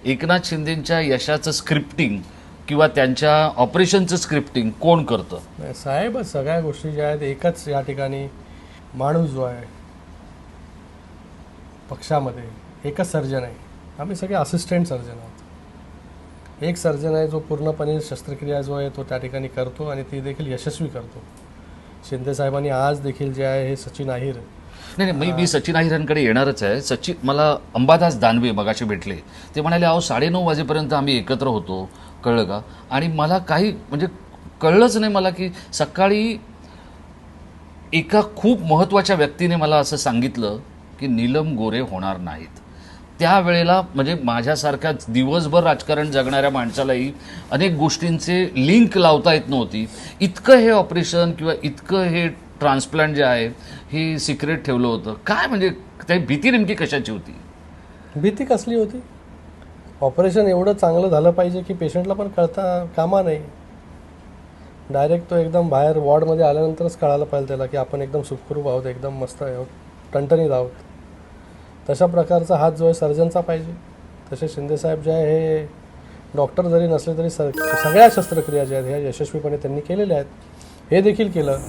एकनाथ शिंदेंच्या यशाचं स्क्रिप्टिंग किंवा त्यांच्या ऑपरेशनचं स्क्रिप्टिंग कोण करतं? नाही, साहेबच सगळ्या गोष्टी ज्या आहेत एकच या ठिकाणी माणूस जो आहे पक्षामध्ये एकच सर्जन आहे. आम्ही सगळे असिस्टंट सर्जन आहोत. एक सर्जन आहे जो पूर्णपणे शस्त्रक्रिया जो आहे तो त्या ठिकाणी करतो आणि ती देखील यशस्वी करतो. शिंदे साहेबांनी आज देखील जे आहे हे सचिन अहिर नाही मी सचिन अहिरांकडे येणारच आहे. मला अंबादास दानवे मगाशी भेटले, ते म्हणाले अहो 9:30 वाजेपर्यंत आम्ही एकत्र होतो, कळलं का? आणि मला काही म्हणजे कळलंच नाही मला की सकाळी एका खूप महत्त्वाच्या व्यक्तीने मला असं सांगितलं की नीलम गोरे होणार नाहीत. त्यावेळेला म्हणजे माझ्यासारख्या दिवसभर राजकारण जगणाऱ्या माणसालाही अनेक गोष्टींचे लिंक लावता येत नव्हती. इतकं हे ऑपरेशन किंवा इतकं हे ट्रान्सप्लांट जे आहे हे सिक्रेट ठेवलं होतं. काय म्हणजे त्या भीती नेमकी कशाची होती? भीती कसली होती? ऑपरेशन एवढं चांगलं झालं पाहिजे की पेशंटला पण कळता कामा नाही. डायरेक्ट तो एकदम बाहेर वॉर्डमध्ये आल्यानंतरच कळायला पाहिजे त्याला की आपण एकदम सुखरूप आहोत, एकदम मस्त आहोत, टणटणीत आहोत. तशा प्रकारचा हात जो आहे सर्जनचा पाहिजे. तसे शिंदेसाहेब जे आहे हे डॉक्टर जरी नसले तरी सगळ्या शस्त्रक्रिया ज्या आहेत ह्या यशस्वीपणे त्यांनी केलेल्या आहेत. हे देखील केलं.